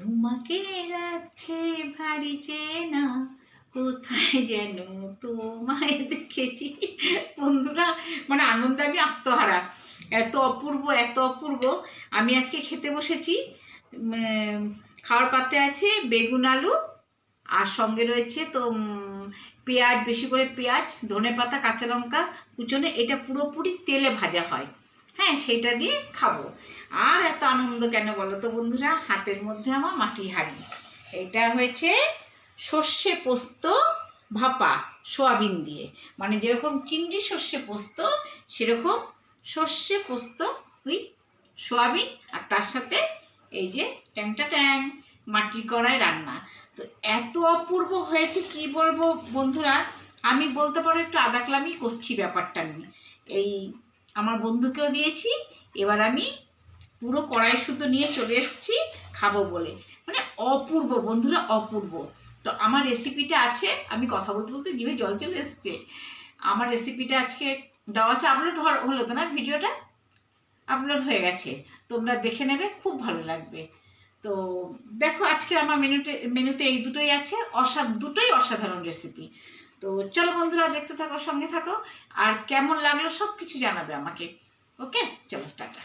তোমাকে রাখছে ভারী চেনা, কোথায় যেন তোমায় দেখেছি। বন্ধুরা, মানে আনন্দে আমি আত্মহারা। এত অপূর্ব, এত অপূর্ব। আমি আজকে খেতে বসেছি। খাওয়ার পাতে আছে বেগুন আলু, আর সঙ্গে রয়েছে তো পেঁয়াজ, বেশি করে পেঁয়াজ, ধনেপাতা, কাঁচা লঙ্কা কুচোনো। এটা পুরোপুরি তেলে ভাজা হয়। হ্যাঁ, সেটা দিয়ে খাবো। আর এত আনন্দ কেন বলো তো বন্ধুরা? হাতের মধ্যে আমার মাটির হাঁড়ি। এটা হয়েছে সর্ষে পোস্ত ভাপা, সোয়াবিন দিয়ে। মানে যেরকম চিংড়ি সর্ষে পোস্ত, সেরকম সর্ষে পোস্ত উইথ সোয়াবিন, আর তার সাথে এই যে ট্যাংটা ট্যাং মাটির কড়াই রান্না। তো এত অপূর্ব হয়েছে কি বলবো বন্ধুরা। আমি বলতে পারো একটু আদাকলামি করছি ব্যাপারটা নিয়ে। এই আমার বন্ধুকেও দিয়েছি, এবার আমি পুরো কড়াই শুদ্ধ নিয়ে চলে এসেছি খাবো বলে। মানে অপূর্ব বন্ধুরা, অপূর্ব। তো আমার রেসিপিটা আছে, আমি কথা বলতে বলতে জিভে জল চলে এসছে। আমার রেসিপিটা আজকে দেওয়া আছে, আপলোড হলো তো না? ভিডিওটা আপলোড হয়ে গেছে, তোমরা দেখে নেবে, খুব ভালো লাগবে। তো দেখো, আজকে আমার মেনুতে এই দুটোই আছে। দুটোই অসাধারণ রেসিপি। তো চলো বন্ধুরা, দেখতে থাকো, সঙ্গে থাকো, আর কেমন লাগলো সব কিছু জানাবে আমাকে। ওকে, চলো টাটা।